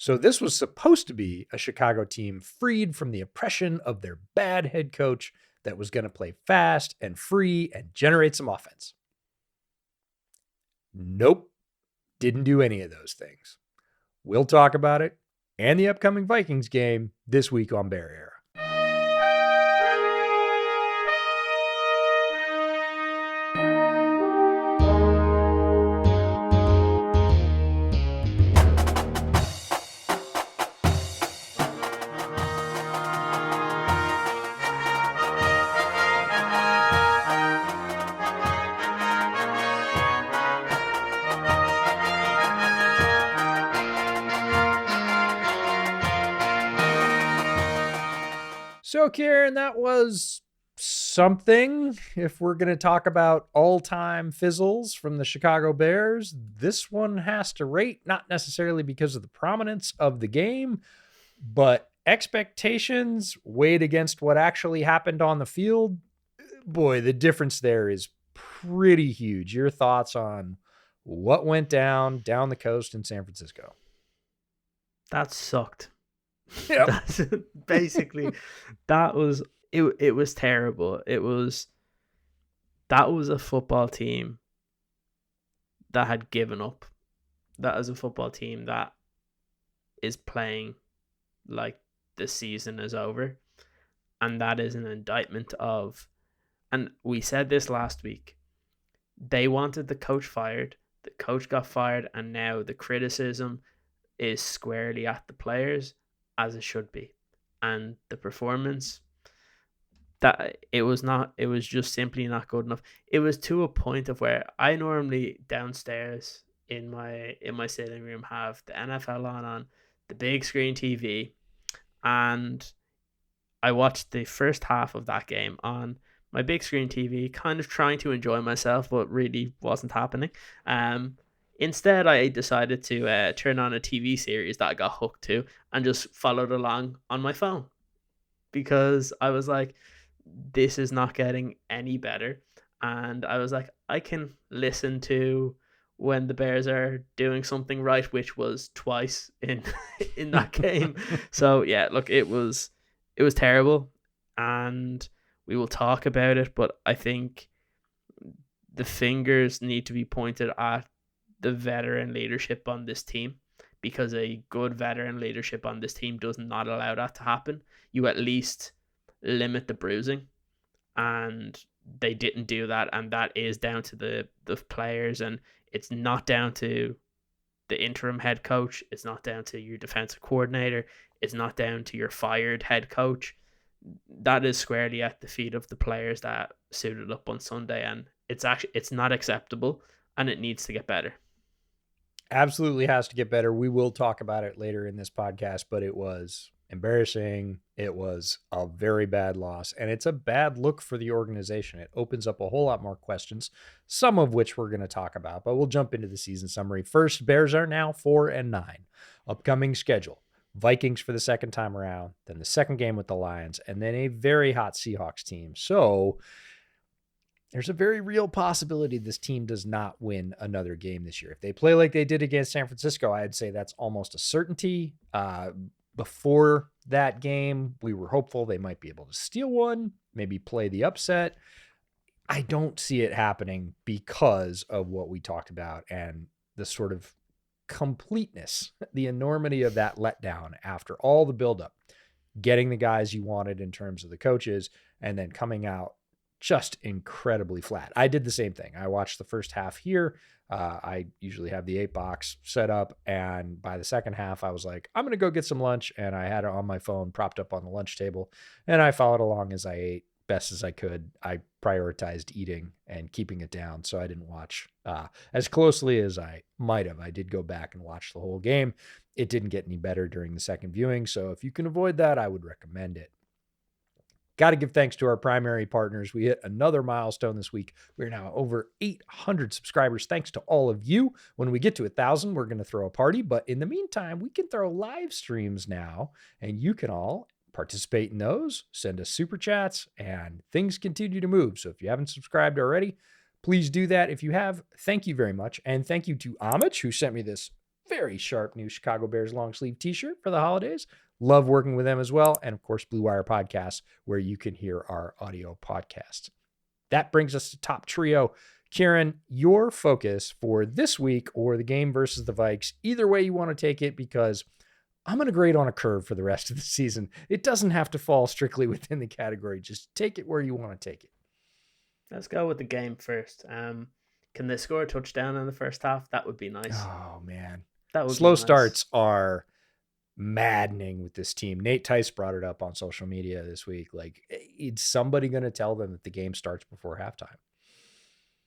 So this was supposed to be a Chicago team freed from the oppression of their bad head coach that was going to play fast and free and generate some offense. Nope, didn't do any of those things. We'll talk about it and the upcoming Vikings game this week on Bear Era. So, Ciaran, that was something. If we're going to talk about all-time fizzles from the Chicago Bears, this one has to rate, not necessarily because of the prominence of the game, but expectations weighed against what actually happened on the field. Boy, the difference there is pretty huge. Your thoughts on what went down the coast in San Francisco? That sucked. Yep. That's basically that was it. It was terrible. That was a football team that had given up. That is a football team that is playing like the season is over, and that is an indictment of. And we said this last week. They wanted the coach fired. The coach got fired, and now the criticism is squarely at the players, as it should be. And the performance, that it was just simply not good enough. It was to a point of where I normally downstairs in my sitting room have the NFL on the big screen TV, and I watched the first half of that game on my big screen TV, kind of trying to enjoy myself, but really wasn't happening. Instead, I decided to turn on a TV series that I got hooked to and just followed along on my phone, because I was like, this is not getting any better. And I was like, I can listen to when the Bears are doing something right, which was twice in that game. So yeah, look, it was terrible, and we will talk about it, but I think the fingers need to be pointed at the veteran leadership on this team, because a good veteran leadership on this team does not allow that to happen. You at least limit the bruising, and they didn't do that, and that is down to the players, and it's not down to the interim head coach. It's not down to your defensive coordinator. It's not down to your fired head coach. That is squarely at the feet of the players that suited up on Sunday, and it's not acceptable, and it needs to get better. Absolutely has to get better. We will talk about it later in this podcast, but it was embarrassing. It was a very bad loss, and it's a bad look for the organization. It opens up a whole lot more questions, some of which we're going to talk about, but we'll jump into the season summary. First, Bears are now 4-9. Upcoming schedule: Vikings for the second time around, then the second game with the Lions, and then a very hot Seahawks team. So there's a very real possibility this team does not win another game this year. If they play like they did against San Francisco, I'd say that's almost a certainty. Before that game, we were hopeful they might be able to steal one, maybe play the upset. I don't see it happening because of what we talked about and the sort of completeness, the enormity of that letdown after all the buildup, getting the guys you wanted in terms of the coaches, and then coming out just incredibly flat. I did the same thing. I watched the first half here. I usually have the 8-box set up, and by the second half, I was like, I'm going to go get some lunch, and I had it on my phone propped up on the lunch table, and I followed along as I ate best as I could. I prioritized eating and keeping it down, so I didn't watch as closely as I might have. I did go back and watch the whole game. It didn't get any better during the second viewing, so if you can avoid that, I would recommend it. Got to give thanks to our primary partners. We hit another milestone this week. We're now over 800 subscribers. Thanks to all of you. When we get to 1,000, we're going to throw a party. But in the meantime, we can throw live streams now, and you can all participate in those, send us super chats, and things continue to move. So if you haven't subscribed already, please do that. If you have, thank you very much. And thank you to Amich, who sent me this very sharp new Chicago Bears long sleeve t-shirt for the holidays. Love working with them as well. And of course, Blue Wire Podcasts, where you can hear our audio podcasts. That brings us to top trio. Ciaran, your focus for this week or the game versus the Vikes, either way you want to take it, because I'm going to grade on a curve for the rest of the season. It doesn't have to fall strictly within the category. Just take it where you want to take it. Let's go with the game first. Can they score a touchdown in the first half? That would be nice. Oh, man. That would Slow be nice. starts are maddening with this team. Nate Tice brought it up on social media this week. Like, is somebody going to tell them that the game starts before halftime?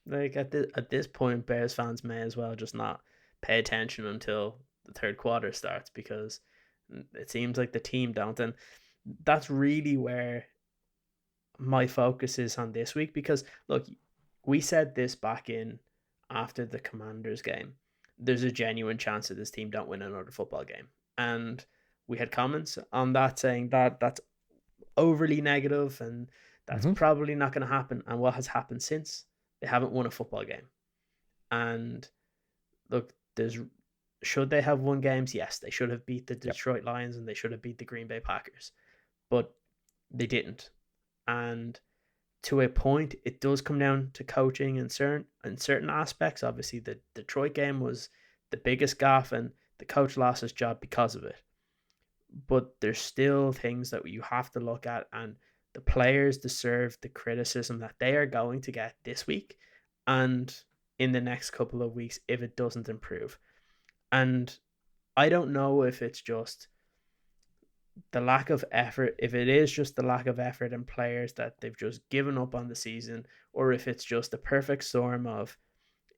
Like at this point, Bears fans may as well just not pay attention until the third quarter starts, because it seems like the team don't. And that's really where my focus is on this week, because look, we said this back in after the Commanders game. There's a genuine chance that this team don't win another football game. And we had comments on that saying that that's overly negative and that's probably not going to happen. And what has happened since? They haven't won a football game. And look, should they have won games? Yes, they should have beat the Detroit Lions and they should have beat the Green Bay Packers. But they didn't. And to a point, it does come down to coaching in certain aspects. Obviously, the Detroit game was the biggest gaffe and the coach lost his job because of it. But there's still things that you have to look at, and the players deserve the criticism that they are going to get this week and in the next couple of weeks if it doesn't improve. And I don't know if it's just the lack of effort, if it is just the lack of effort in players that they've just given up on the season, or if it's just a perfect storm of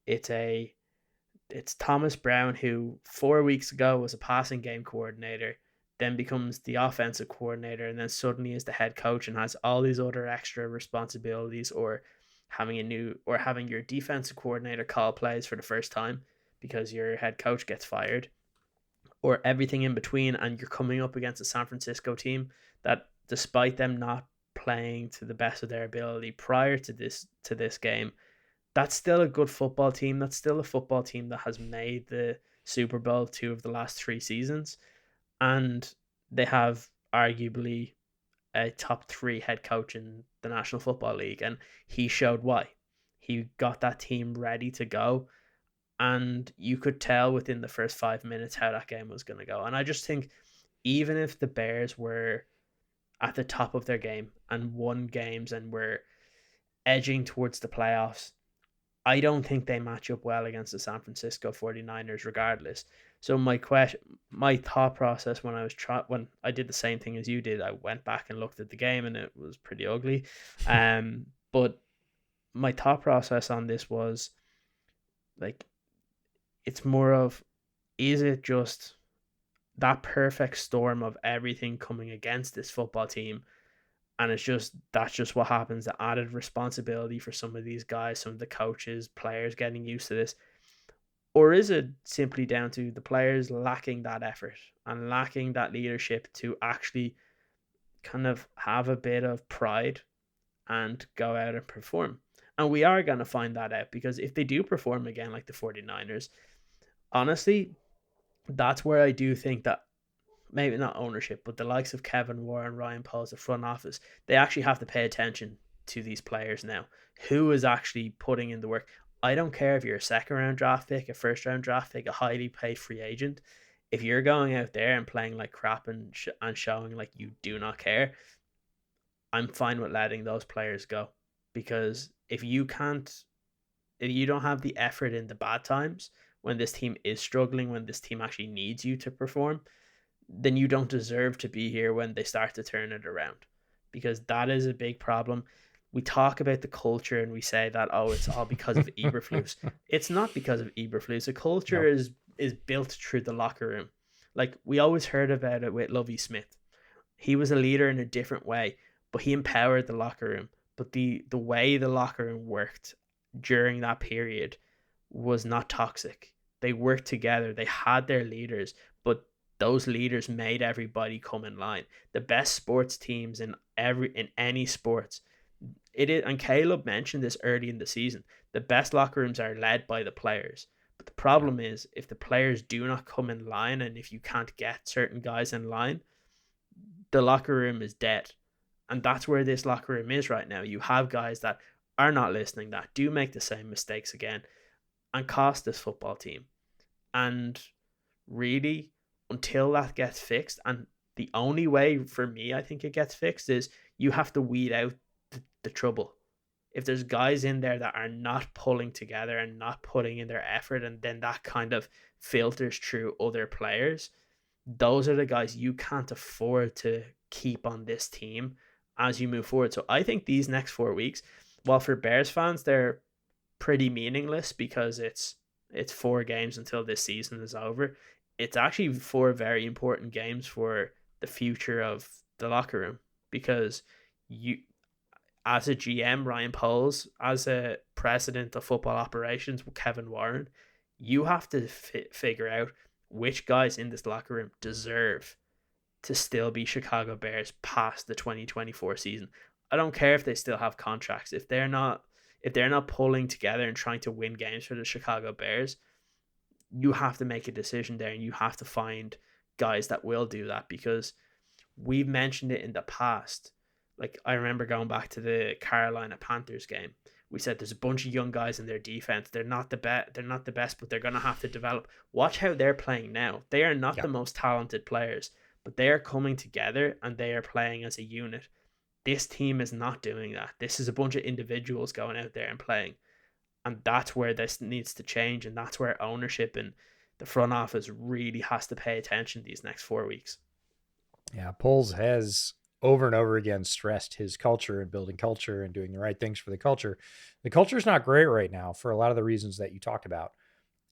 it's Thomas Brown, who 4 weeks ago was a passing game coordinator, then becomes the offensive coordinator, and then suddenly is the head coach and has all these other extra responsibilities, or having your defensive coordinator call plays for the first time because your head coach gets fired, or everything in between, and you're coming up against a San Francisco team that, despite them not playing to the best of their ability prior to this game, that's still a good football team. That's still a football team that has made the Super Bowl 2 of the last 3 seasons. And they have arguably a top 3 head coach in the National Football League. And he showed why. He got that team ready to go. And you could tell within the first 5 minutes how that game was going to go. And I just think even if the Bears were at the top of their game and won games and were edging towards the playoffs, I don't think they match up well against the San Francisco 49ers regardless. So my thought process when I did the same thing as you did, I went back and looked at the game and it was pretty ugly. But my thought process on this was like, it's more of, is it just that perfect storm of everything coming against this football team? And that's just what happens, the added responsibility for some of these guys, some of the coaches, players getting used to this. Or is it simply down to the players lacking that effort and lacking that leadership to actually kind of have a bit of pride and go out and perform? And we are going to find that out, because if they do perform again like the 49ers, honestly, that's where I do think that maybe not ownership, but the likes of Kevin Warren, Ryan Pauls, the front office, they actually have to pay attention to these players now. Who is actually putting in the work? I don't care if you're a second-round draft pick, a first-round draft pick, a highly paid free agent. If you're going out there and playing like crap and showing like you do not care, I'm fine with letting those players go. Because if you don't have the effort in the bad times, when this team is struggling, when this team actually needs you to perform, then you don't deserve to be here when they start to turn it around, because that is a big problem. We talk about the culture and we say that, oh, it's all because of Eberflus. It's not because of Eberflus. The culture is built through the locker room. Like, we always heard about it with Lovie Smith. He was a leader in a different way, but he empowered the locker room. But the way the locker room worked during that period was not toxic. They worked together. They had their leaders, but those leaders made everybody come in line. The best sports teams in any sports, it is, and Caleb mentioned this early in the season, the best locker rooms are led by the players. But the problem is, if the players do not come in line, and if you can't get certain guys in line, the locker room is dead. And that's where this locker room is right now. You have guys that are not listening, that do make the same mistakes again, and cost this football team. And really, until that gets fixed, and the only way for me, I think it gets fixed, is you have to weed out the trouble. If there's guys in there that are not pulling together and not putting in their effort, and then that kind of filters through other players, those are the guys you can't afford to keep on this team as you move forward. So I think these next 4 weeks, while for Bears fans they're pretty meaningless because it's 4 games until this season is over, it's actually 4 very important games for the future of the locker room, because you, as a GM, Ryan Poles, as a president of football operations, Kevin Warren, you have to figure out which guys in this locker room deserve to still be Chicago Bears past the 2024 season. I don't care if they still have contracts. If they're not pulling together and trying to win games for the Chicago Bears, you have to make a decision there, and you have to find guys that will do that, because we've mentioned it in the past. Like, I remember going back to the Carolina Panthers game. We said there's a bunch of young guys in their defense. They're not the best, but they're going to have to develop. Watch how they're playing now. They are not the most talented players, but they are coming together and they are playing as a unit. This team is not doing that. This is a bunch of individuals going out there and playing. And that's where this needs to change, and that's where ownership and the front office really has to pay attention these next 4 weeks. Yeah, Poles has over and over again stressed his culture and building culture and doing the right things for the culture. The culture is not great right now for a lot of the reasons that you talked about.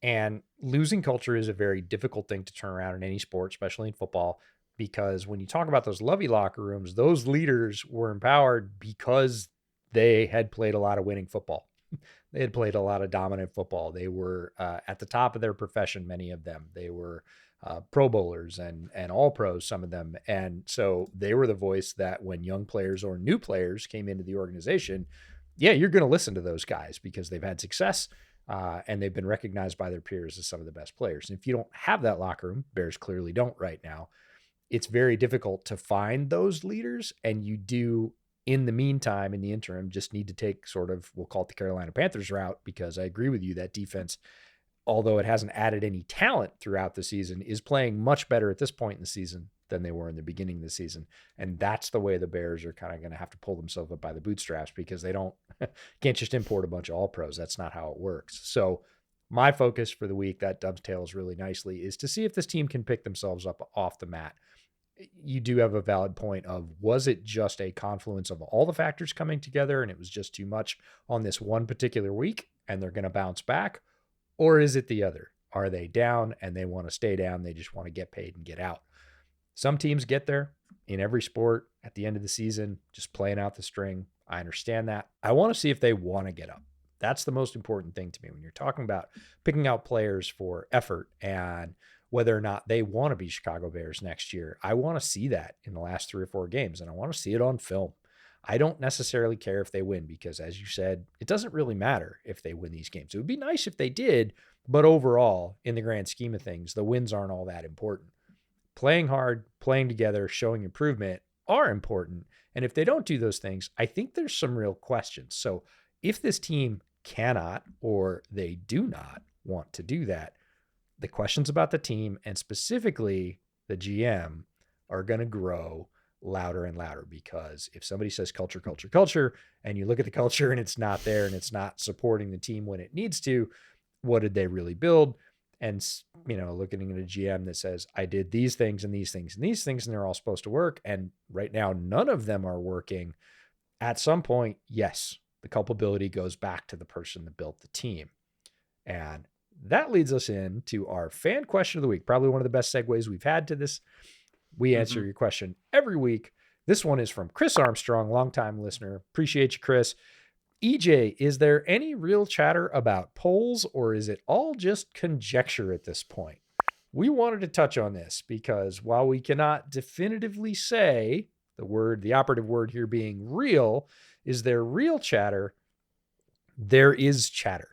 And losing culture is a very difficult thing to turn around in any sport, especially in football, because when you talk about those lovey locker rooms, those leaders were empowered because they had played a lot of winning football. They had played a lot of dominant football. They were at the top of their profession, many of them. They were Pro Bowlers and all pros, some of them. And so they were the voice that when young players or new players came into the organization, yeah, you're going to listen to those guys because they've had success and they've been recognized by their peers as some of the best players. And if you don't have that locker room, Bears clearly don't right now, it's very difficult to find those leaders. And you do, in the meantime, in the interim, just need to take sort of, we'll call it the Carolina Panthers route, because I agree with you, that defense, although it hasn't added any talent throughout the season, is playing much better at this point in the season than they were in the beginning of the season. And that's the way the Bears are kind of going to have to pull themselves up by the bootstraps, because they can't just import a bunch of all pros. That's not how it works. So my focus for the week, that dovetails really nicely, is to see if this team can pick themselves up off the mat. You do have a valid point of, was it just a confluence of all the factors coming together and it was just too much on this one particular week and they're going to bounce back? Or is it the other? Are they down and they want to stay down? They just want to get paid and get out. Some teams get there in every sport at the end of the season, just playing out the string. I understand that. I want to see if they want to get up. That's the most important thing to me when you're talking about picking out players for effort and whether or not they want to be Chicago Bears next year. I want to see that in the last 3 or 4 games, and I want to see it on film. I don't necessarily care if they win, because as you said, it doesn't really matter if they win these games. It would be nice if they did, but overall, in the grand scheme of things, the wins aren't all that important. Playing hard, playing together, showing improvement are important. And if they don't do those things, I think there's some real questions. So if this team cannot, or they do not want to do that, the questions about the team and specifically the GM are going to grow louder and louder, because if somebody says culture, culture, culture, and you look at the culture and it's not there and it's not supporting the team when it needs to, what did they really build? And, looking at a GM that says, I did these things and these things and these things, and they're all supposed to work. And right now, none of them are working. At some point, yes, the culpability goes back to the person that built the team. And that leads us into our fan question of the week. Probably one of the best segues we've had to this. We answer your question every week. This one is from Chris Armstrong, longtime listener. Appreciate you, Chris. EJ, is there any real chatter about polls, or is it all just conjecture at this point? We wanted to touch on this because while we cannot definitively say the operative word here being real, is there real chatter? There is chatter.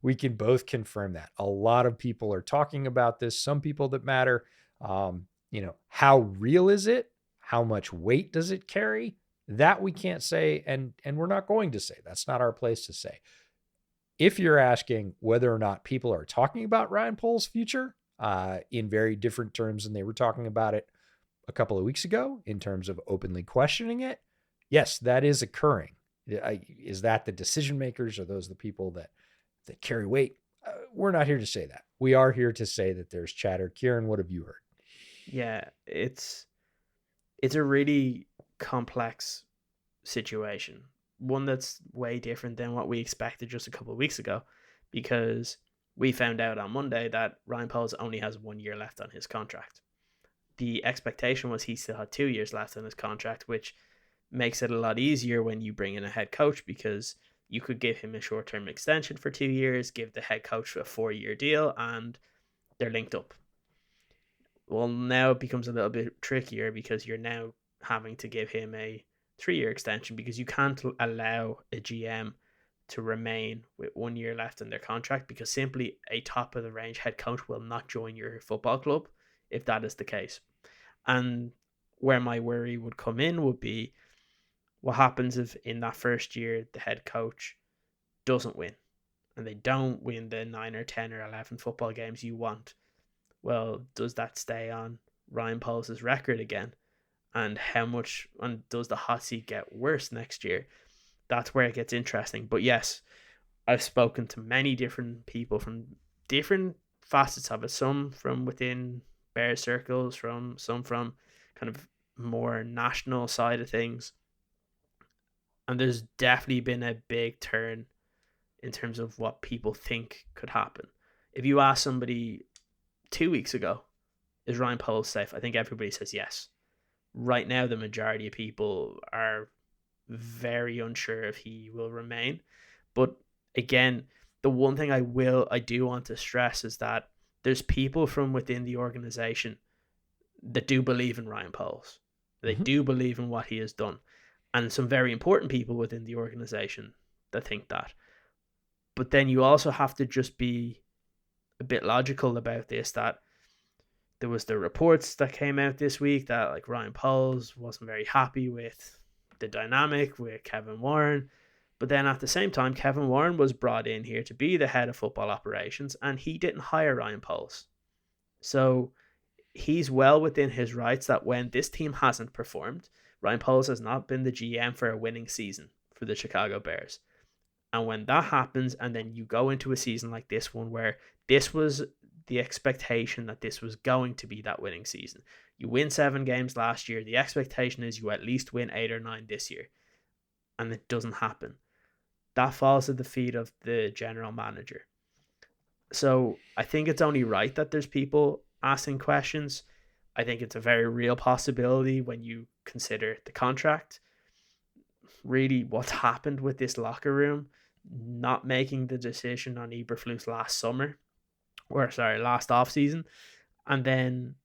We can both confirm that. A lot of people are talking about this, some people that matter. How real is it? How much weight does it carry? That we can't say, and we're not going to say. That's not our place to say. If you're asking whether or not people are talking about Ryan Poles' future in very different terms than they were talking about it a couple of weeks ago, in terms of openly questioning it, yes, that is occurring. Is that the decision makers? Are those the people that carry weight? We're not here to say that. We are here to say that there's chatter. Ciaran, what have you heard? Yeah, it's a really complex situation. One that's way different than what we expected just a couple of weeks ago, because we found out on Monday that Ryan Poles only has 1 year left on his contract. The expectation was he still had 2 years left on his contract, which makes it a lot easier when you bring in a head coach, because you could give him a short-term extension for 2 years, give the head coach a 4-year deal, and they're linked up. Well, now it becomes a little bit trickier, because you're now having to give him a 3-year extension, because you can't allow a GM to remain with 1 year left in their contract, because simply a top of the range head coach will not join your football club if that is the case. And where my worry would come in would be, what happens if in that first year the head coach doesn't win, and they don't win the 9 or 10 or 11 football games you want? Well, does that stay on Ryan Poles' record again? And how much, and does the hot seat get worse next year? That's where it gets interesting. But yes, I've spoken to many different people from different facets of it, some from within Bear circles, some from kind of more national side of things. And there's definitely been a big turn in terms of what people think could happen. If you ask somebody 2 weeks ago, is Ryan Poles safe? I think everybody says yes. Right now, the majority of people are very unsure if he will remain. But again, the one thing I do want to stress is that there's people from within the organization that do believe in Ryan Poles. They do believe in what he has done. And some very important people within the organization that think that. But then you also have to just be a bit logical about this, that there was the reports that came out this week that like Ryan Poles wasn't very happy with the dynamic with Kevin Warren. But then at the same time, Kevin Warren was brought in here to be the head of football operations, and he didn't hire Ryan Poles. So he's well within his rights that when this team hasn't performed, Ryan Poles has not been the GM for a winning season for the Chicago Bears. And when that happens, and then you go into a season like this one where this was the expectation that this was going to be that winning season. You win 7 games last year. The expectation is you at least win 8 or 9 this year. And it doesn't happen. That falls at the feet of the general manager. So I think it's only right that there's people asking questions. I think it's a very real possibility when you consider the contract. Really, what's happened with this locker room, not making the decision on Eberflus last offseason, and then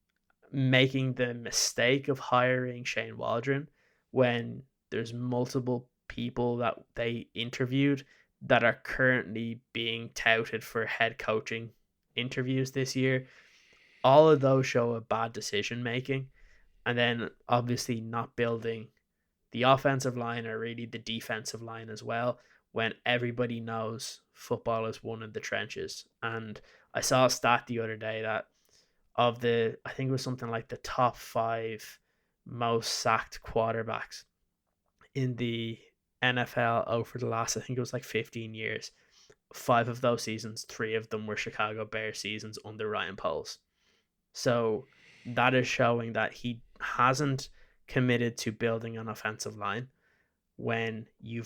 making the mistake of hiring Shane Waldron when there's multiple people that they interviewed that are currently being touted for head coaching interviews this year. All of those show a bad decision making, and then obviously not building the offensive line or really the defensive line as well, when everybody knows football is won in the trenches. And I saw a stat the other day that I think it was something like the top 5 most sacked quarterbacks in the NFL over the last, I think it was like 15 years. 5 of those seasons, 3 of them were Chicago Bears seasons under Ryan Poles. So that is showing that he hasn't committed to building an offensive line when you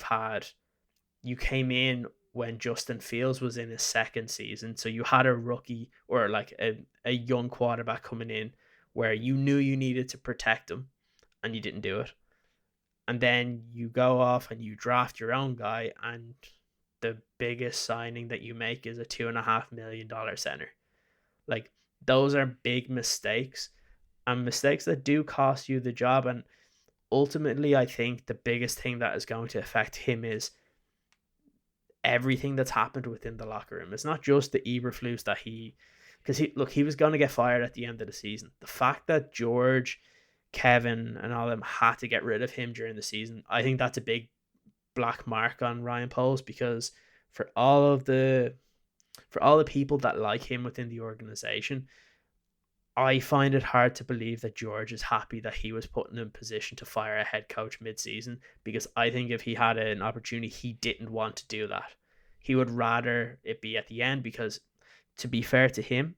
came in when Justin Fields was in his second season. So you had a rookie or like a young quarterback coming in where you knew you needed to protect him and you didn't do it. And then you go off and you draft your own guy, and the biggest signing that you make is a $2.5 million center. Like, those are big mistakes, and mistakes that do cost you the job. And ultimately, I think the biggest thing that is going to affect him is everything that's happened within the locker room. It's not just the Eberflus that because he was going to get fired at the end of the season. The fact that George, Kevin, and all of them had to get rid of him during the season, I think that's a big black mark on Ryan Poles, because for all the people that like him within the organization, I find it hard to believe that George is happy that he was put in a position to fire a head coach mid-season, because I think if he had an opportunity, he didn't want to do that. He would rather it be at the end, because to be fair to him,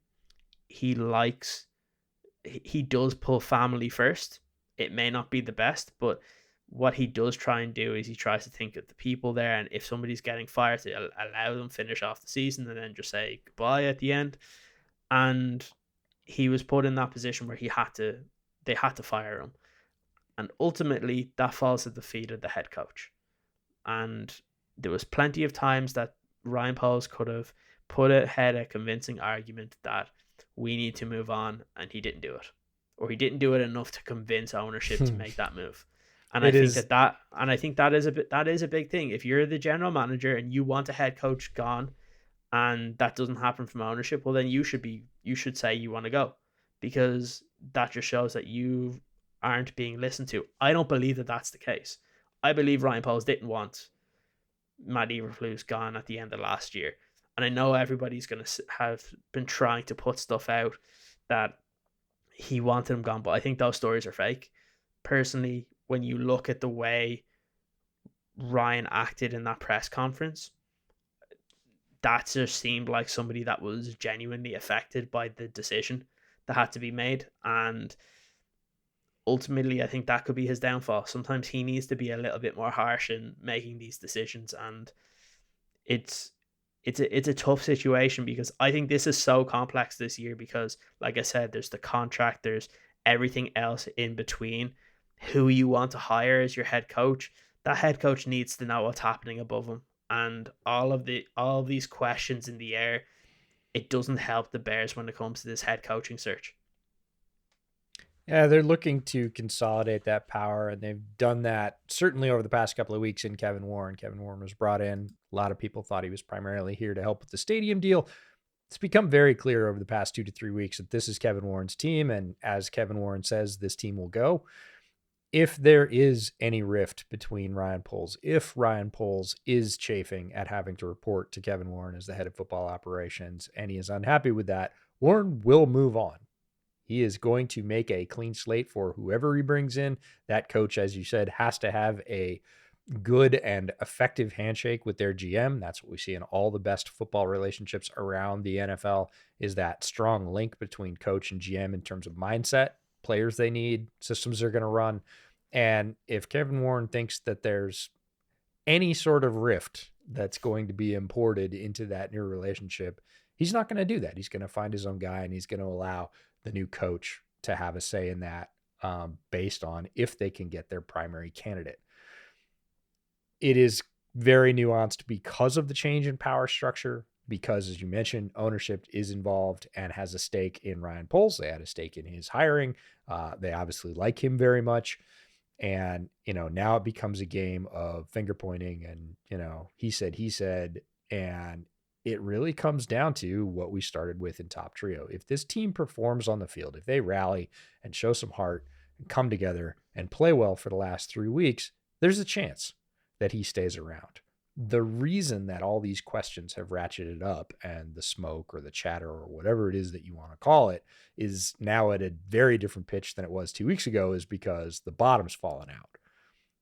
he does put family first. It may not be the best, but what he does try and do is he tries to think of the people there, and if somebody's getting fired, to allow them finish off the season and then just say goodbye at the end. And he was put in that position where they had to fire him, and ultimately that falls at the feet of the head coach. And there was plenty of times that Ryan Poles could have put ahead a convincing argument that we need to move on, and he didn't do it, or he didn't do it enough to convince ownership to make that move. And I think that is a big thing. If you're the general manager and you want a head coach gone, and that doesn't happen from ownership, well, then you should say you want to go, because that just shows that you aren't being listened to. I don't believe that that's the case. I believe Ryan Poles didn't want Matt Eberflus gone at the end of last year. And I know everybody's going to have been trying to put stuff out that he wanted him gone, but I think those stories are fake. Personally, when you look at the way Ryan acted in that press conference, that just seemed like somebody that was genuinely affected by the decision that had to be made. And ultimately, I think that could be his downfall. Sometimes he needs to be a little bit more harsh in making these decisions. And it's a tough situation, because I think this is so complex this year, because like I said, there's the contract, there's everything else in between. Who you want to hire as your head coach, that head coach needs to know what's happening above him. And all of these questions in the air, it doesn't help the Bears when it comes to this head coaching search. Yeah, they're looking to consolidate that power, and they've done that certainly over the past couple of weeks in Kevin Warren. Kevin Warren was brought in. A lot of people thought he was primarily here to help with the stadium deal. It's become very clear over the past 2 to 3 weeks that this is Kevin Warren's team, and as Kevin Warren says, this team will go. If there is any rift between Ryan Poles, if Ryan Poles is chafing at having to report to Kevin Warren as the head of football operations, and he is unhappy with that, Warren will move on. He is going to make a clean slate for whoever he brings in. That coach, as you said, has to have a good and effective handshake with their GM. That's what we see in all the best football relationships around the NFL, is that strong link between coach and GM in terms of mindset, players they need, systems they're going to run. And if Kevin Warren thinks that there's any sort of rift that's going to be imported into that new relationship, he's not going to do that. He's going to find his own guy, and he's going to allow the new coach to have a say in that, based on if they can get their primary candidate. It is very nuanced because of the change in power structure, because, as you mentioned, ownership is involved and has a stake in Ryan Poles. They had a stake in his hiring. They obviously like him very much. And, now it becomes a game of finger pointing and, he said, and it really comes down to what we started with in Top Trio. If this team performs on the field, if they rally and show some heart and come together and play well for the last 3 weeks, there's a chance that he stays around. The reason that all these questions have ratcheted up, and the smoke or the chatter or whatever it is that you want to call it is now at a very different pitch than it was 2 weeks ago, is because the bottom's fallen out.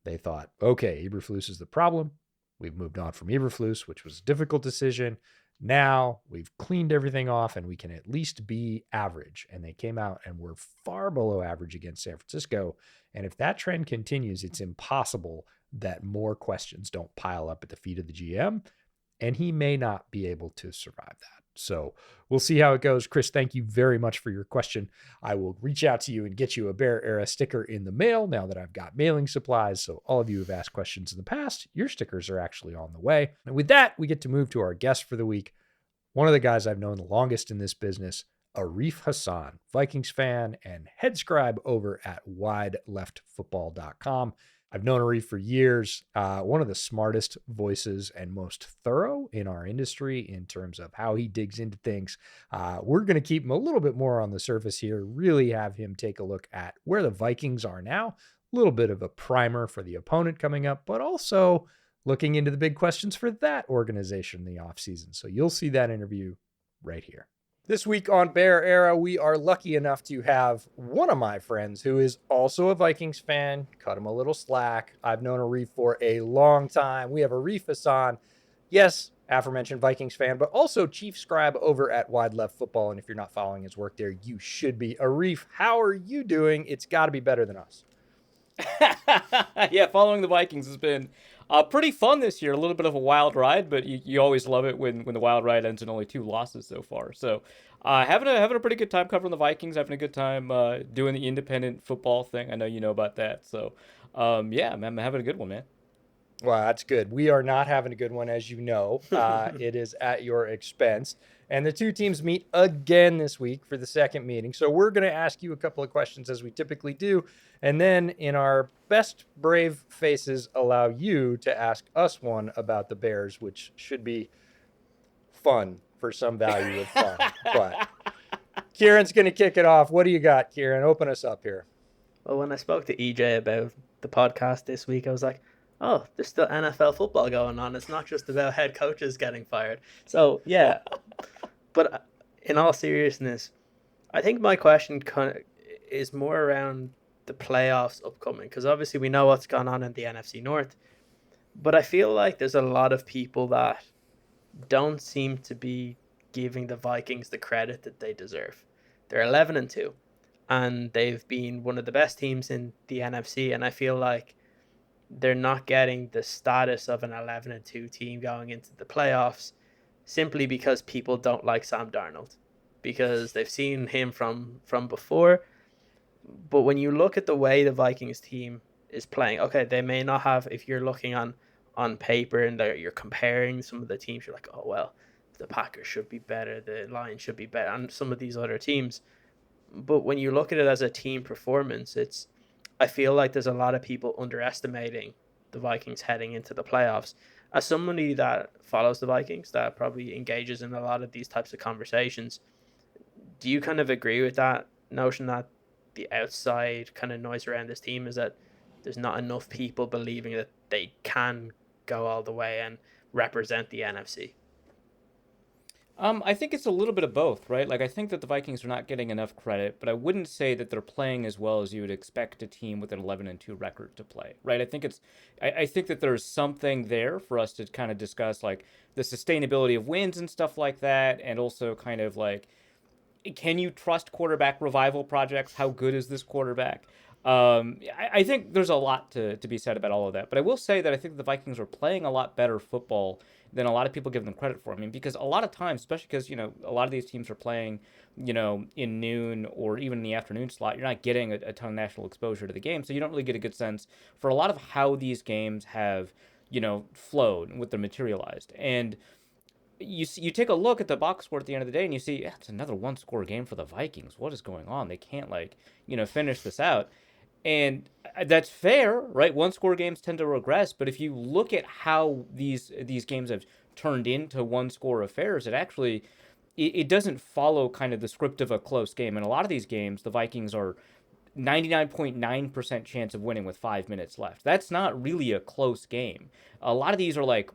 They thought, okay, Eberflus is the problem. We've moved on from Eberflus, which was a difficult decision. Now we've cleaned everything off and we can at least be average. And they came out and were far below average against San Francisco. And if that trend continues, it's impossible that more questions don't pile up at the feet of the GM, and he may not be able to survive that. So we'll see how it goes. Chris, thank you very much for your question. I will reach out to you and get you a Bear Era sticker in the mail now that I've got mailing supplies. So all of you who have asked questions in the past, your stickers are actually on the way. And with that, we get to move to our guest for the week. One of the guys I've known the longest in this business, Arif Hasan, Vikings fan and head scribe over at Wideleft.football.com. I've known Arif for years. One of the smartest voices and most thorough in our industry in terms of how he digs into things. We're going to keep him a little bit more on the surface here, really have him take a look at where the Vikings are now, a little bit of a primer for the opponent coming up, but also looking into the big questions for that organization in the offseason. So you'll see that interview right here. This week on Bear Era, we are lucky enough to have one of my friends who is also a Vikings fan. Cut him a little slack. I've known Arif for a long time. We have Arif Hasan. Yes, aforementioned Vikings fan, but also chief scribe over at Wideleft.football. And if you're not following his work there, you should be. Arif, how are you doing? It's got to be better than us. Yeah, following the Vikings has been pretty fun this year. A little bit of a wild ride, but you always love it when the wild ride ends in only 2 losses so far. So having a pretty good time covering the Vikings, having a good time doing the independent football thing. I know you know about that. So yeah, I'm having a good one, man. Well, that's good. We are not having a good one, as you know. It is at your expense. And the two teams meet again this week for the second meeting. So we're going to ask you a couple of questions as we typically do. And then in our best brave faces, allow you to ask us one about the Bears, which should be fun for some value of fun. But Ciaran's going to kick it off. What do you got, Ciaran? Open us up here. Well, when I spoke to EJ about the podcast this week, I was like, oh, there's still NFL football going on. It's not just about head coaches getting fired. So, yeah. But in all seriousness, I think my question is more around the playoffs upcoming, because obviously we know what's gone on in the NFC North. But I feel like there's a lot of people that don't seem to be giving the Vikings the credit that they deserve. They're 11-2, and they've been one of the best teams in the NFC, and I feel like they're not getting the status of an 11-2 team going into the playoffs simply because people don't like Sam Darnold, because they've seen him from before. But when you look at the way the Vikings team is playing, okay, they may not have, if you're looking on paper and you're comparing some of the teams, you're like, oh, well, the Packers should be better, the Lions should be better, and some of these other teams. But when you look at it as a team performance, I feel like there's a lot of people underestimating the Vikings heading into the playoffs. As somebody that follows the Vikings, that probably engages in a lot of these types of conversations, do you kind of agree with that notion that the outside kind of noise around this team is that there's not enough people believing that they can go all the way and represent the NFC? I think it's a little bit of both, right? Like, I think that the Vikings are not getting enough credit, but I wouldn't say that they're playing as well as you would expect a team with an 11-2 record to play, right? I think that there's something there for us to kind of discuss, like the sustainability of wins and stuff like that, and also kind of like, can you trust quarterback revival projects? How good is this quarterback? I think there's a lot to be said about all of that, but I will say that I think the Vikings are playing a lot better football than a lot of people give them credit for. I mean, because a lot of times, especially because, a lot of these teams are playing, in noon or even in the afternoon slot, you're not getting a ton of national exposure to the game, so you don't really get a good sense for a lot of how these games have, flowed and what they're materialized. And you take a look at the box score at the end of the day and you see, it's another 1-score game for the Vikings. What is going on? They can't, finish this out. And that's fair, right? 1-score games tend to regress, but if you look at how these games have turned into 1-score affairs, it doesn't follow kind of the script of a close game. In a lot of these games, the Vikings are 99.9% chance of winning with 5 minutes left. That's not really a close game. A lot of these are like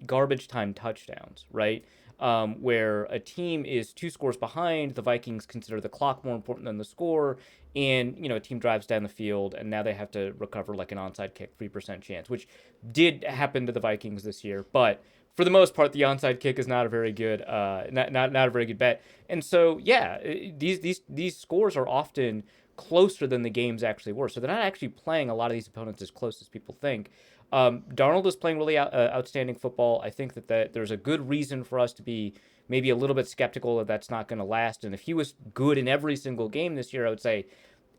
garbage time touchdowns, right? Where a team is 2 scores behind, the Vikings consider the clock more important than the score, and a team drives down the field and now they have to recover like an onside kick, 3% chance, which did happen to the Vikings this year, but for the most part the onside kick is not a very good not a very good bet. And so yeah, these scores are often closer than the games actually were, so they're not actually playing a lot of these opponents as close as people think. Darnold is playing really outstanding football. I think that there's a good reason for us to be maybe a little bit skeptical that that's not going to last. And if he was good in every single game this year, I would say,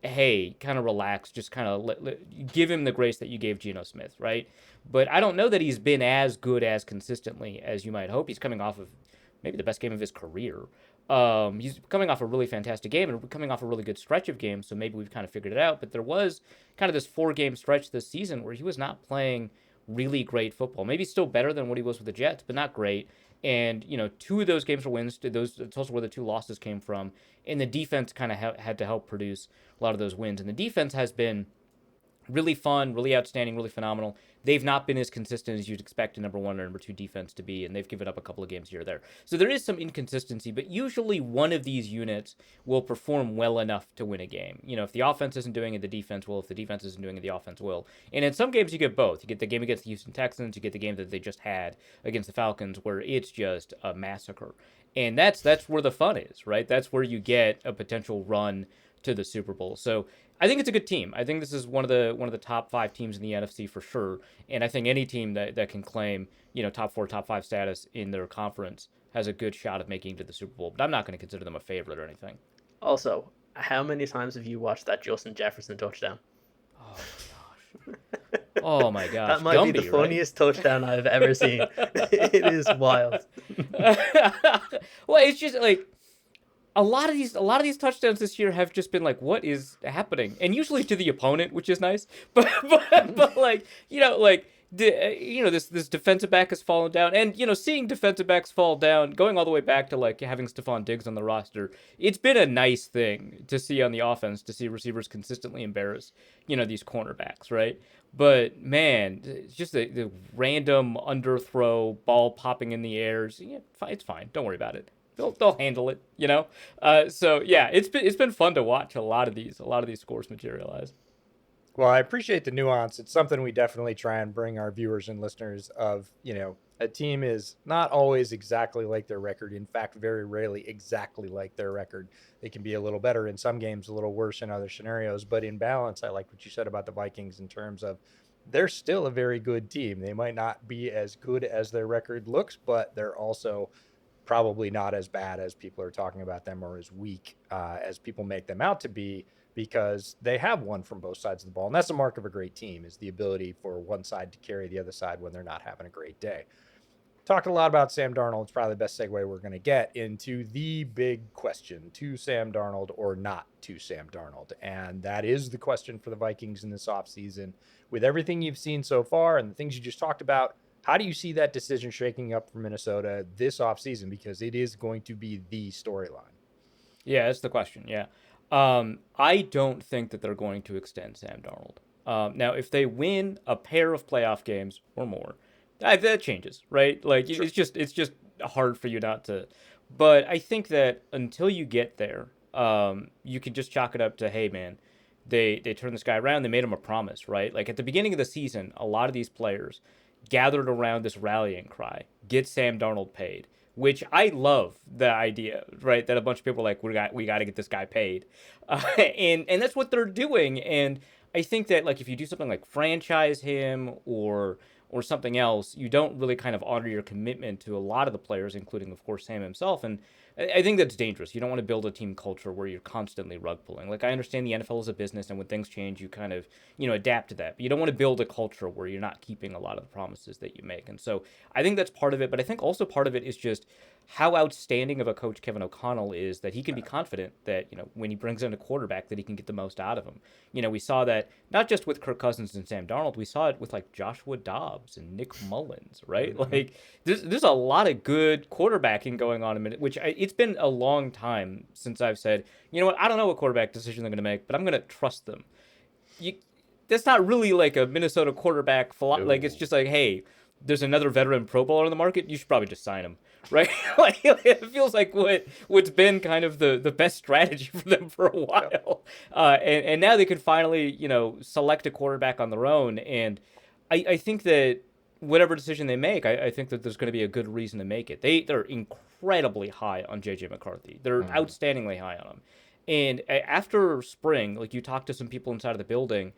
hey, kind of relax, just kind of give him the grace that you gave Geno Smith, right? But I don't know that he's been as good as consistently as you might hope. He's coming off of maybe the best game of his career. He's coming off a really fantastic game and coming off a really good stretch of games, so maybe we've kind of figured it out. But there was kind of this 4-game stretch this season where he was not playing really great football. Maybe still better than what he was with the Jets, but not great. And, 2 of those games were wins. It's also where the 2 losses came from. And the defense kind of had to help produce a lot of those wins. And the defense has been really fun, really outstanding, really phenomenal. They've not been as consistent as you'd expect a number 1 or number 2 defense to be, and they've given up a couple of games here or there. So there is some inconsistency, but usually one of these units will perform well enough to win a game. If the offense isn't doing it, the defense will. If the defense isn't doing it, the offense will. And in some games, you get both. You get the game against the Houston Texans, you get the game that they just had against the Falcons, where it's just a massacre. And that's where the fun is, right? That's where you get a potential run to the Super Bowl. So I think it's a good team. I think this is one of the top 5 teams in the NFC for sure. And I think any team that can claim, top 4, top 5 status in their conference has a good shot of making it to the Super Bowl. But I'm not going to consider them a favorite or anything. Also, how many times have you watched that Justin Jefferson touchdown? Oh my gosh. Oh my gosh. That might be the funniest touchdown I've ever seen. It is wild. Well, it's just like a lot of these touchdowns this year have just been like, what is happening? And usually to the opponent, which is nice. But like, this defensive back has fallen down, and seeing defensive backs fall down, going all the way back to like having Stephon Diggs on the roster, it's been a nice thing to see on the offense, to see receivers consistently embarrass these cornerbacks, right? But man, it's just the random underthrow, ball popping in the air. It's fine. Don't worry about it. They'll handle it, So yeah, it's been fun to watch a lot of these scores materialize. Well, I appreciate the nuance. It's something we definitely try and bring our viewers and listeners of, a team is not always exactly like their record. In fact, very rarely exactly like their record. They can be a little better in some games, a little worse in other scenarios. But in balance, I like what you said about the Vikings in terms of they're still a very good team. They might not be as good as their record looks, but they're also probably not as bad as people are talking about them, or as weak as people make them out to be, because they have won from both sides of the ball. And that's the mark of a great team, is the ability for one side to carry the other side when they're not having a great day. Talked a lot about Sam Darnold. It's probably the best segue we're going to get into the big question: to Sam Darnold or not to Sam Darnold? And that is the question for the Vikings in this offseason. With everything you've seen so far and the things you just talked about, how do you see that decision shaking up for Minnesota this offseason? Because it is going to be the storyline. Yeah, that's the question. Yeah. I don't think that they're going to extend Sam Darnold. Now, if they win a pair of playoff games or more, that changes, right? Like, sure. It's just hard for you not to. But I think that until you get there, you can just chalk it up to, hey, man, they turned this guy around. They made him a promise, right? Like at the beginning of the season, a lot of these players gathered around this rallying cry: get Sam Darnold paid. Which I love the idea, right? That a bunch of people are like, we got to get this guy paid, and that's what they're doing. And I think that like if you do something like franchise him or something else, you don't really kind of honor your commitment to a lot of the players, including of course Sam himself. And I think that's dangerous. You don't want to build a team culture where you're constantly rug pulling. Like I understand the NFL is a business, and when things change, you kind of adapt to that. But you don't want to build a culture where you're not keeping a lot of the promises that you make. And so I think that's part of it. But I think also part of it is just how outstanding of a coach Kevin O'Connell is, that he can be confident that when he brings in a quarterback, that he can get the most out of him. We saw that not just with Kirk Cousins and Sam Darnold. We saw it with like Joshua Dobbs and Nick Mullins, right? Mm-hmm. Like there's a lot of good quarterbacking going on which it's been a long time since I've said, you know what, I don't know what quarterback decision they're going to make, but I'm going to trust them. That's not really like a Minnesota quarterback. Like it's just like, hey, there's another veteran Pro Bowler on the market. You should probably just sign him, right? Like it feels like what's been kind of the best strategy for them for a while. And now they can finally select a quarterback on their own. And I think that whatever decision they make, I think that there's going to be a good reason to make it. They're incredibly high on JJ McCarthy. They're outstandingly high on him. And after spring, like you talk to some people inside of the building,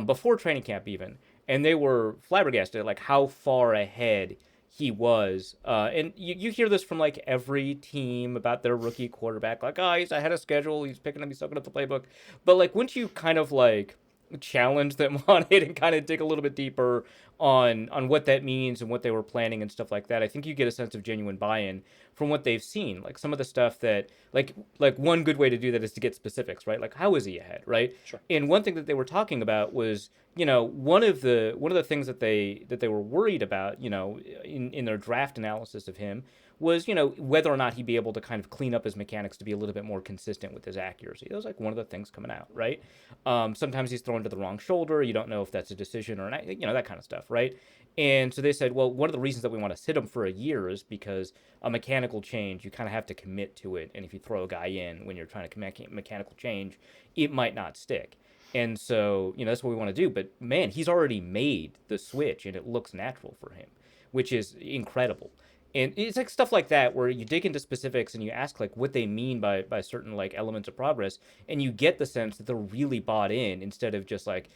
before training camp even, and they were flabbergasted at like how far ahead he was. And you hear this from like every team about their rookie quarterback, like, oh, he's ahead of schedule, he's picking up, he's soaking up the playbook. But like once you kind of like challenge them on it and kind of dig a little bit deeper on what that means and what they were planning and stuff like that, I think you get a sense of genuine buy-in from what they've seen. Like some of the stuff that like one good way to do that is to get specifics, right? Like how is he ahead, right? Sure. And one thing that they were talking about was, one of the things that they were worried about, in their draft analysis of him was, whether or not he'd be able to kind of clean up his mechanics to be a little bit more consistent with his accuracy. That was like one of the things coming out, right? Sometimes he's thrown to the wrong shoulder. You don't know if that's a decision or not, that kind of stuff, right? And so they said, well, one of the reasons that we want to sit him for a year is because a mechanical change, you kind of have to commit to it. And if you throw a guy in when you're trying to mechanical change, it might not stick. And so, that's what we want to do. But man, he's already made the switch and it looks natural for him, which is incredible. And it's like stuff like that where you dig into specifics and you ask like what they mean by certain like elements of progress, and you get the sense that they're really bought in instead of just like,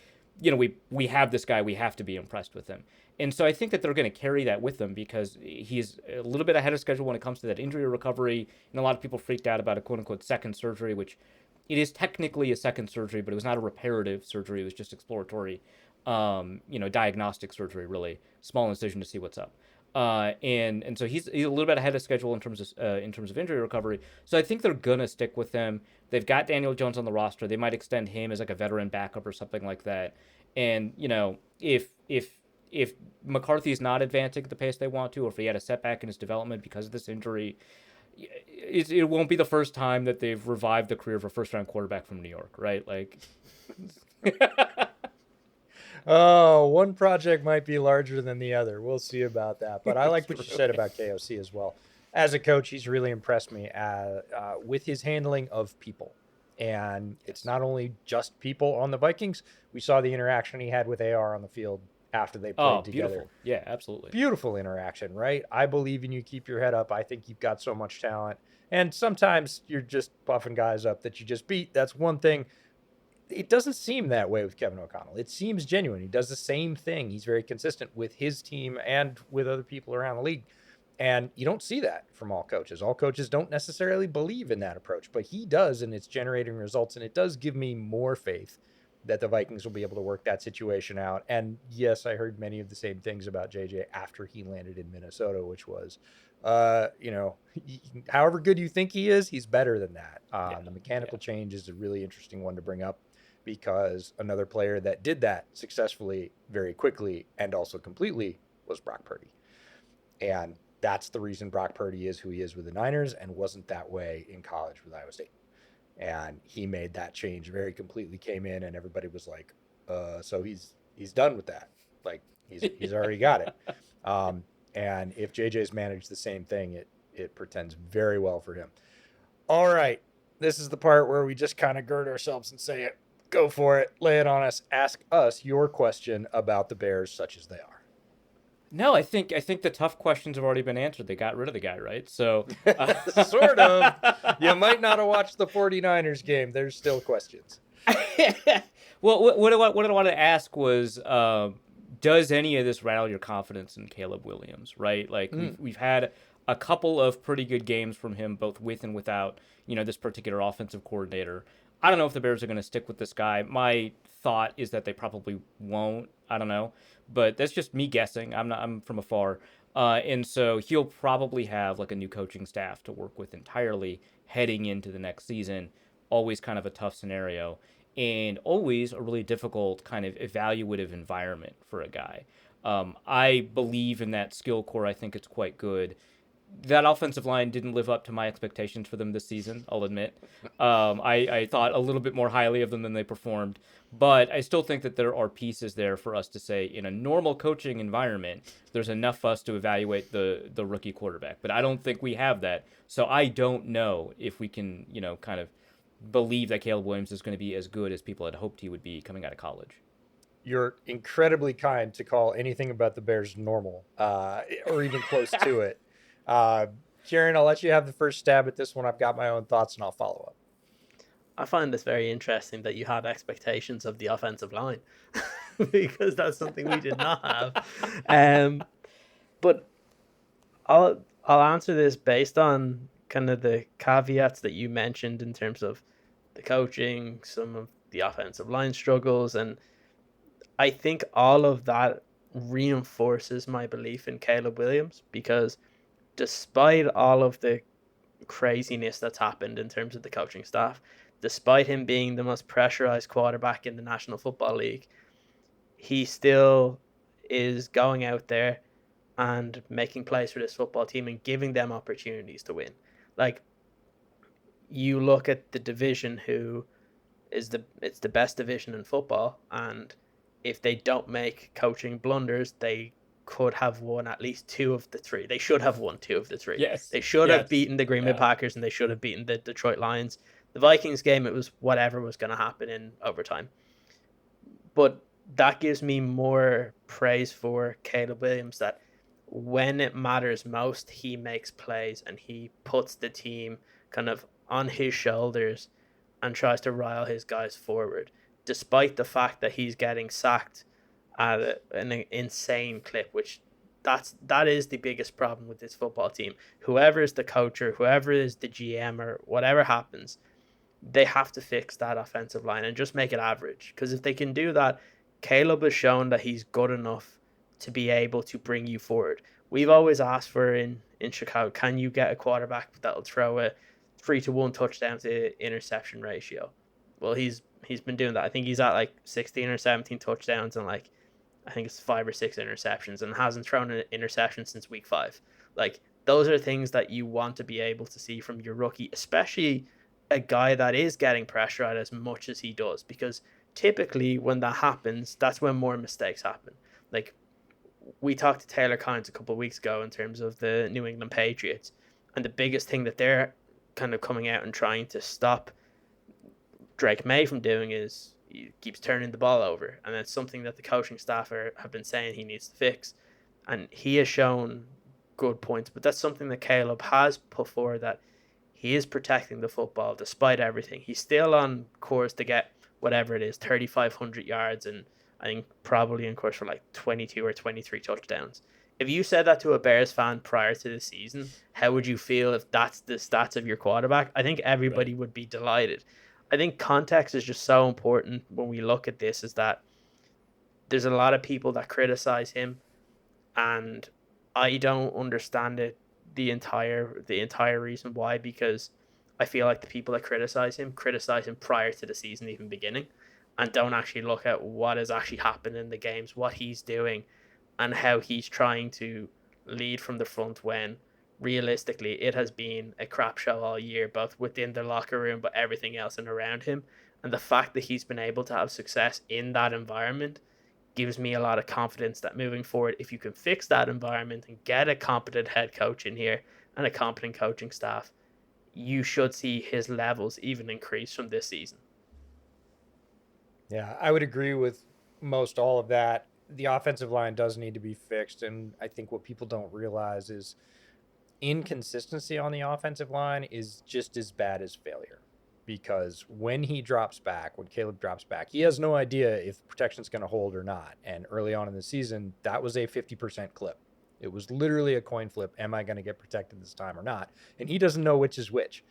we have this guy, we have to be impressed with him. And so I think that they're going to carry that with them because he's a little bit ahead of schedule when it comes to that injury recovery. And a lot of people freaked out about a quote unquote second surgery, which it is technically a second surgery, but it was not a reparative surgery. It was just exploratory, diagnostic surgery, really small incision to see what's up. And so he's a little bit ahead of schedule in terms of injury recovery. So I think they're gonna stick with him. They've got Daniel Jones on the roster. They might extend him as like a veteran backup or something like that. And if McCarthy's not advancing at the pace they want to, or if he had a setback in his development because of this injury, it won't be the first time that they've revived the career of a first-round quarterback from New York, right? Like. Oh, one project might be larger than the other. We'll see about that. But I like what you said about KOC as well. As a coach, he's really impressed me with his handling of people. And it's not only just people on the Vikings. We saw the interaction he had with AR on the field after they played together. Beautiful. Yeah, absolutely. Beautiful interaction, right? I believe in you. Keep your head up. I think you've got so much talent. And sometimes you're just buffing guys up that you just beat. That's one thing. It doesn't seem that way with Kevin O'Connell. It seems genuine. He does the same thing. He's very consistent with his team and with other people around the league. And you don't see that from all coaches. All coaches don't necessarily believe in that approach, but he does, and it's generating results. And it does give me more faith that the Vikings will be able to work that situation out. And yes, I heard many of the same things about JJ after he landed in Minnesota, which was, however good you think he is, he's better than that. The mechanical change is a really interesting one to bring up, because another player that did that successfully very quickly and also completely was Brock Purdy. And that's the reason Brock Purdy is who he is with the Niners and wasn't that way in college with Iowa State. And he made that change very completely, came in, and everybody was like, so he's done with that. Like he's already got it. And if JJ's managed the same thing, it portends very well for him. All right. This is the part where we just kind of gird ourselves and say it. Go for it. Lay it on us. Ask us your question about the Bears, such as they are. No, I think the tough questions have already been answered. They got rid of the guy, right? So sort of. You might not have watched the 49ers game. There's still questions. Well, what I wanted to ask was, does any of this rattle your confidence in Caleb Williams, right? Like we've had a couple of pretty good games from him, both with and without, this particular offensive coordinator. I don't know if the Bears are going to stick with this guy. My thought is that they probably won't. I don't know, but that's just me guessing. I'm from afar, and so he'll probably have like a new coaching staff to work with entirely heading into the next season. Always kind of a tough scenario, and always a really difficult kind of evaluative environment for a guy. I believe in that skill core. I think it's quite good. That offensive line didn't live up to my expectations for them this season, I'll admit. I thought a little bit more highly of them than they performed. But I still think that there are pieces there for us to say, in a normal coaching environment, there's enough for us to evaluate the rookie quarterback. But I don't think we have that. So I don't know if we can, kind of believe that Caleb Williams is going to be as good as people had hoped he would be coming out of college. You're incredibly kind to call anything about the Bears normal, or even close to it. Ciaran, I'll let you have the first stab at this one. I've got my own thoughts, and I'll follow up. I find this very interesting that you had expectations of the offensive line because that's something we did not have. But I'll answer this based on kind of the caveats that you mentioned in terms of the coaching, some of the offensive line struggles. And I think all of that reinforces my belief in Caleb Williams, because despite all of the craziness that's happened in terms of the coaching staff, despite him being the most pressurized quarterback in the National Football League, he still is going out there and making plays for this football team and giving them opportunities to win. Like, you look at the division, who is it's the best division in football, and if they don't make coaching blunders, they could have won at least 2 of the 3. They should have won 2 of the 3. Yes. They should Yes. have beaten the Green Bay Yeah. Packers, and they should have beaten the Detroit Lions. The Vikings game, it was whatever was going to happen in overtime. But that gives me more praise for Caleb Williams, that when it matters most, he makes plays and he puts the team kind of on his shoulders and tries to rile his guys forward, despite the fact that he's getting sacked at an insane clip, which that is the biggest problem with this football team. Whoever is the coach or whoever is the GM or whatever happens, they have to fix that offensive line and just make it average. Because if they can do that, Caleb has shown that he's good enough to be able to bring you forward. We've always asked for in Chicago, can you get a quarterback that'll throw a 3-to-1 touchdown to interception ratio? Well, he's been doing that. I think he's at like 16 or 17 touchdowns and like I think it's 5 or 6 interceptions, and hasn't thrown an interception since week 5. Like, those are things that you want to be able to see from your rookie, especially a guy that is getting pressure at as much as he does, because typically when that happens, that's when more mistakes happen. Like, we talked to Taylor Kynes a couple of weeks ago in terms of the New England Patriots, and the biggest thing that they're kind of coming out and trying to stop Drake May from doing is he keeps turning the ball over, and that's something that the coaching staff have been saying he needs to fix, and he has shown good points. But that's something that Caleb has put forward, that he is protecting the football despite everything. He's still on course to get whatever it is, 3,500 yards, and I think probably in course for like 22 or 23 touchdowns. If you said that to a Bears fan prior to the season, how would you feel if that's the stats of your quarterback? I think everybody would be delighted. I think context is just so important when we look at this, is that there's a lot of people that criticize him, and I don't understand it, the entire reason why, because I feel like the people that criticize him prior to the season even beginning, and don't actually look at what has actually happened in the games, what he's doing, and how he's trying to lead from the front when realistically it has been a crap show all year, both within the locker room but everything else and around him. And the fact that he's been able to have success in that environment gives me a lot of confidence that moving forward, if you can fix that environment and get a competent head coach in here and a competent coaching staff, you should see his levels even increase from this season. Yeah, I would agree with most all of that. The offensive line does need to be fixed, and I think what people don't realize is inconsistency on the offensive line is just as bad as failure, because when Caleb drops back, he has no idea if protection's going to hold or not. And early on in the season, that was a 50% clip. It was literally a coin flip. Am I going to get protected this time or not? And he doesn't know which is which.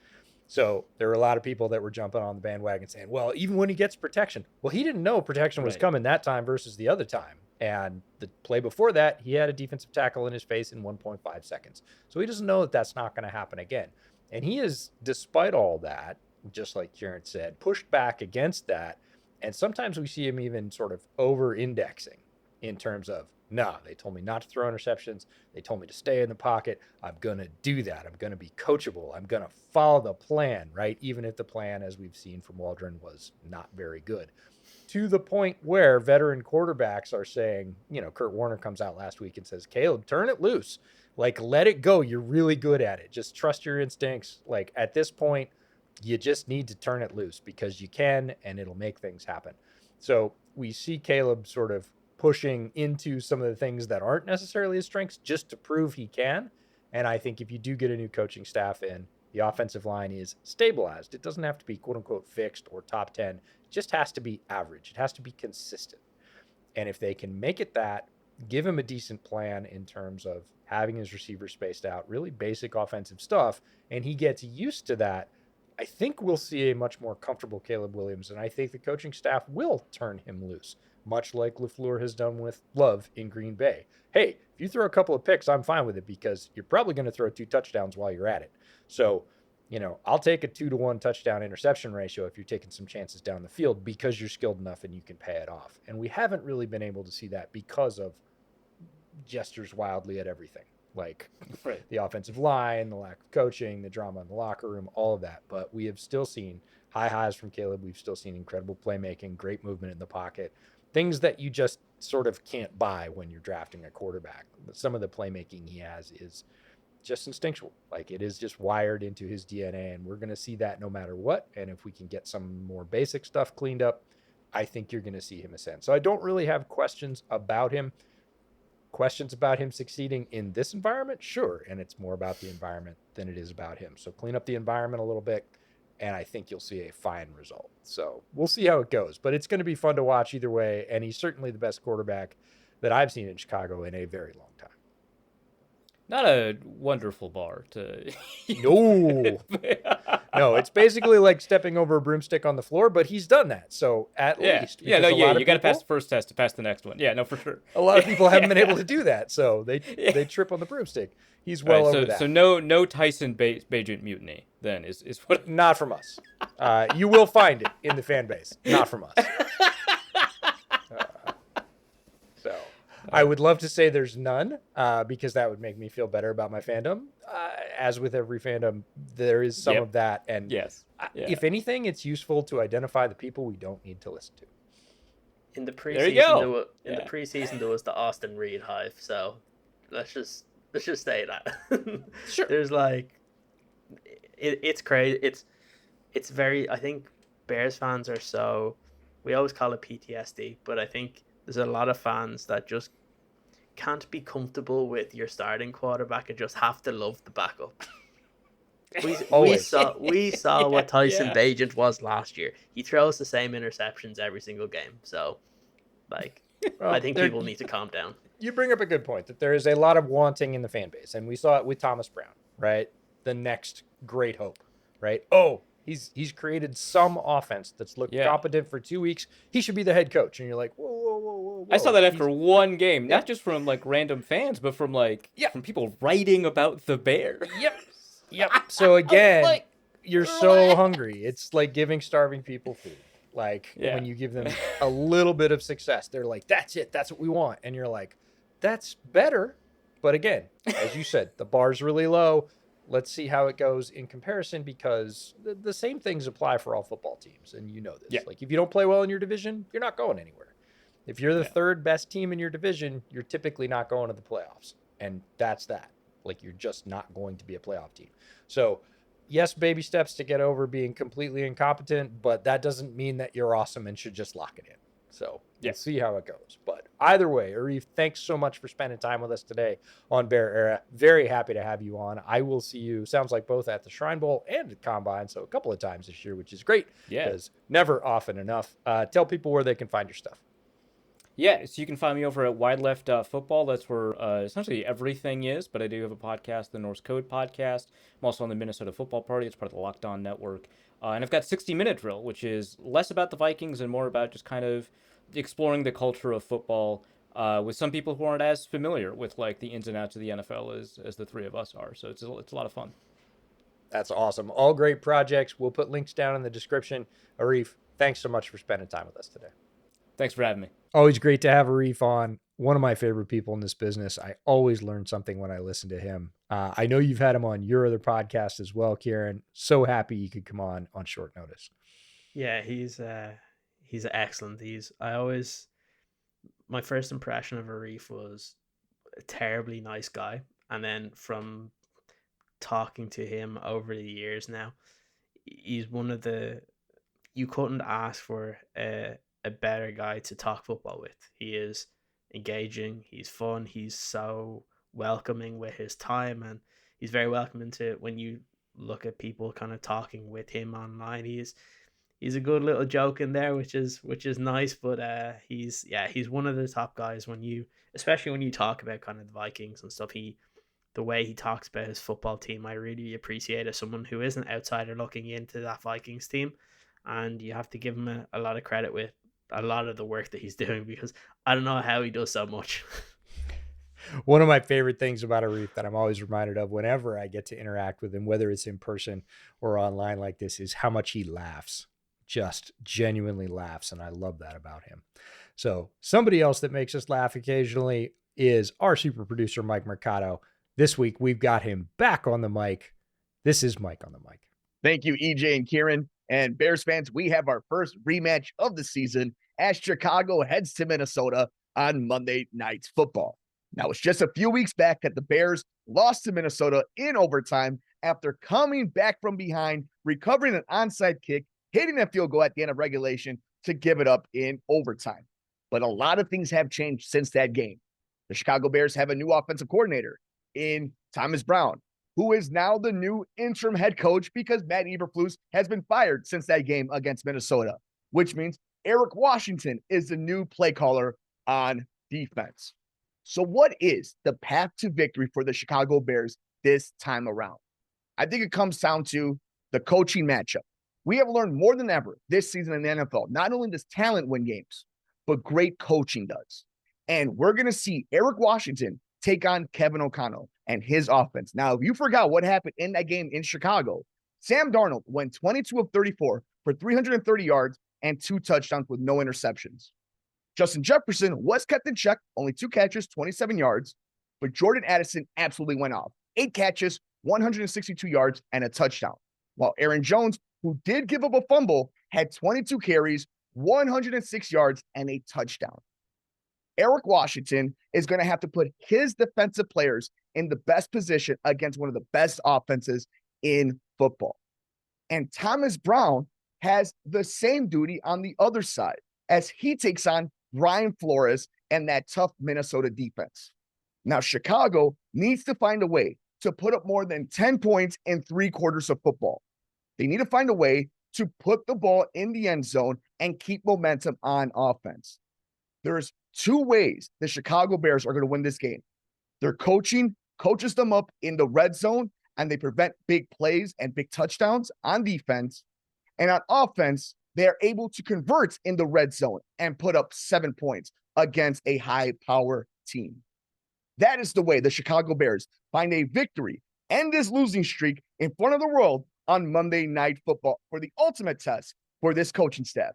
So there were a lot of people that were jumping on the bandwagon saying, well, even when he gets protection, well, he didn't know protection was coming that time versus the other time. And the play before that, he had a defensive tackle in his face in 1.5 seconds. So he doesn't know that that's not going to happen again. And he is, despite all that, just like Ciaran said, pushed back against that. And sometimes we see him even sort of over-indexing in terms of, nah, they told me not to throw interceptions. They told me to stay in the pocket. I'm going to do that. I'm going to be coachable. I'm going to follow the plan, right? Even if the plan, as we've seen from Waldron, was not very good. To the point where veteran quarterbacks are saying, Kurt Warner comes out last week and says, Caleb, turn it loose. Like, let it go. You're really good at it. Just trust your instincts. Like, at this point, you just need to turn it loose because you can, and it'll make things happen. So we see Caleb sort of pushing into some of the things that aren't necessarily his strengths just to prove he can. And I think if you do get a new coaching staff in, the offensive line is stabilized. It doesn't have to be quote unquote fixed or top 10. It just has to be average. It has to be consistent. And if they can make it that, give him a decent plan in terms of having his receivers spaced out, really basic offensive stuff, and he gets used to that, I think we'll see a much more comfortable Caleb Williams, and I think the coaching staff will turn him loose, much like LaFleur has done with Love in Green Bay. Hey, if you throw a couple of picks, I'm fine with it because you're probably going to throw 2 touchdowns while you're at it. So, I'll take a 2-to-1 touchdown interception ratio if you're taking some chances down the field because you're skilled enough and you can pay it off. And we haven't really been able to see that because of gestures wildly at everything. Like the offensive line, the lack of coaching, the drama in the locker room, all of that. But we have still seen high highs from Caleb. We've still seen incredible playmaking, great movement in the pocket, things that you just sort of can't buy when you're drafting a quarterback. Some of the playmaking he has is just instinctual. Like it is just wired into his DNA, and we're going to see that no matter what. And if we can get some more basic stuff cleaned up, I think you're going to see him ascend. So I don't really have questions about him. Questions about him succeeding in this environment? Sure. And it's more about the environment than it is about him. So clean up the environment a little bit, and I think you'll see a fine result. So we'll see how it goes. But it's going to be fun to watch either way, and he's certainly the best quarterback that I've seen in Chicago in a very long time. Not a wonderful bar to... No, it's basically like stepping over a broomstick on the floor, but he's done that. So at least. You got to pass the first test to pass the next one. Yeah, no, for sure. A lot of people haven't been able to do that, so they trip on the broomstick. He's well over that. So no Tyson Bagent mutiny then is what... Not from us. You will find it in the fan base. Not from us. I would love to say there's none because that would make me feel better about my fandom. As with every fandom, there is some of that. And if anything, it's useful to identify the people we don't need to listen to. In the preseason, the preseason there was the Austin Reed hype. So let's just say that. Sure. There's it's crazy. It's very. I think Bears fans are so. We always call it PTSD, but I think there's a lot of fans that just can't be comfortable with your starting quarterback and just have to love the backup. We saw what Tyson Bagent was last year. He throws the same interceptions every single game. So, I think people need to calm down. You bring up a good point that there is a lot of wanting in the fan base, and we saw it with Thomas Brown, right? The next great hope, right? Oh, he's created some offense that's looked competent for 2 weeks. He should be the head coach, and you're like, whoa. I saw that after one game, not just from random fans, but from from people writing about the Bears. Yep. So again, you're so hungry. It's like giving starving people food. When you give them a little bit of success, they're like, that's it. That's what we want. And you're like, that's better. But again, as you said, the bar's really low. Let's see how it goes in comparison because the same things apply for all football teams. And you know this. Yeah. If you don't play well in your division, you're not going anywhere. If you're the third best team in your division, you're typically not going to the playoffs. And that's that. You're just not going to be a playoff team. So, yes, baby steps to get over being completely incompetent, but that doesn't mean that you're awesome and should just lock it in. So, we'll see how it goes. But either way, Arif, thanks so much for spending time with us today on Bear Era. Very happy to have you on. I will see you, sounds like both at the Shrine Bowl and at Combine, so a couple of times this year, which is great. Yeah. Because never often enough. Tell people where they can find your stuff. Yeah, so you can find me over at Wideleft.football. That's where essentially everything is, but I do have a podcast, the Norse Code podcast. I'm also on the Minnesota Football Party. It's part of the Locked On Network. And I've got 60-Minute Drill, which is less about the Vikings and more about just kind of exploring the culture of football with some people who aren't as familiar with the ins and outs of the NFL as the three of us are. So it's a lot of fun. That's awesome. All great projects. We'll put links down in the description. Arif, thanks so much for spending time with us today. Thanks for having me. Always great to have Arif on. One of my favorite people in this business. I always learn something when I listen to him. I know you've had him on your other podcast as well, Ciaran. So happy you could come on short notice. Yeah, he's excellent. My first impression of Arif was a terribly nice guy. And then from talking to him over the years now, he's you couldn't ask for a better guy to talk football with. He is engaging, he's fun, he's so welcoming with his time, and he's very welcoming to when you look at people kind of talking with him online. He's a good little joke in there, which is nice, but he's one of the top guys especially when you talk about kind of the Vikings and stuff. the way he talks about his football team, I really appreciate as someone who is an outsider looking into that Vikings team. And you have to give him a lot of credit with a lot of the work that he's doing, because I don't know how he does so much. One of my favorite things about Arif that I'm always reminded of whenever I get to interact with him, whether it's in person or online like this, is how much he laughs, just genuinely laughs. And I love that about him. So somebody else that makes us laugh occasionally is our super producer, Mike Mercado. This week, we've got him back on the mic. This is Mike on the mic. Thank you, EJ and Ciaran. And Bears fans, we have our first rematch of the season as Chicago heads to Minnesota on Monday Night Football. Now, it's just a few weeks back that the Bears lost to Minnesota in overtime after coming back from behind, recovering an onside kick, hitting a field goal at the end of regulation to give it up in overtime. But a lot of things have changed since that game. The Chicago Bears have a new offensive coordinator in Thomas Brown, who is now the new interim head coach because Matt Eberflus has been fired since that game against Minnesota, which means Eric Washington is the new play caller on defense. So what is the path to victory for the Chicago Bears this time around? I think it comes down to the coaching matchup. We have learned more than ever this season in the NFL. Not only does talent win games, but great coaching does. And we're going to see Eric Washington take on Kevin O'Connell and his offense. Now, if you forgot what happened in that game in Chicago, Sam Darnold went 22 of 34 for 330 yards and 2 touchdowns with no interceptions. Justin Jefferson was kept in check, only 2 catches, 27 yards, but Jordan Addison absolutely went off. 8 catches, 162 yards, and a touchdown. While Aaron Jones, who did give up a fumble, had 22 carries, 106 yards, and a touchdown. Eric Washington is going to have to put his defensive players in the best position against one of the best offenses in football. And Thomas Brown has the same duty on the other side as he takes on Brian Flores and that tough Minnesota defense. Now, Chicago needs to find a way to put up more than 10 points in 3 quarters of football. They need to find a way to put the ball in the end zone and keep momentum on offense. There's 2 ways the Chicago Bears are going to win this game. Their coaching coaches them up in the red zone, and they prevent big plays and big touchdowns on defense. And on offense, they're able to convert in the red zone and put up 7 points against a high-power team. That is the way the Chicago Bears find a victory and this losing streak in front of the world on Monday Night Football for the ultimate test for this coaching staff.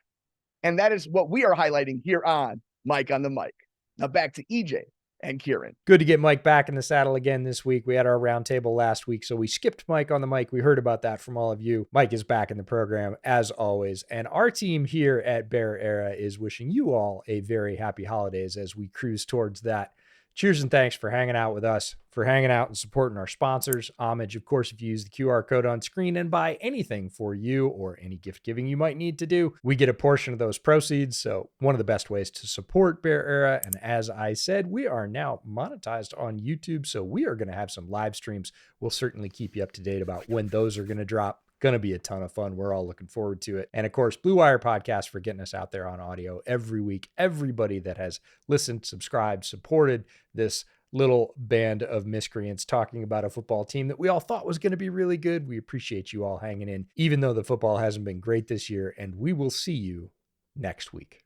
And that is what we are highlighting here on Mike on the Mic. Now back to EJ and Ciaran. Good to get Mike back in the saddle again this week. We had our roundtable last week, so we skipped Mike on the mic. We heard about that from all of you. Mike is back in the program as always. And our team here at Bear Era is wishing you all a very happy holidays as we cruise towards that. Cheers and thanks for hanging out with us, for hanging out and supporting our sponsors. Homage, of course, if you use the QR code on screen and buy anything for you or any gift giving you might need to do, we get a portion of those proceeds. So one of the best ways to support Bear Era. And as I said, we are now monetized on YouTube. So we are going to have some live streams. We'll certainly keep you up to date about when those are going to drop. Going to be a ton of fun. We're all looking forward to it. And of course, Blue Wire Podcast for getting us out there on audio every week. Everybody that has listened, subscribed, supported this little band of miscreants talking about a football team that we all thought was going to be really good. We appreciate you all hanging in, even though the football hasn't been great this year. And we will see you next week.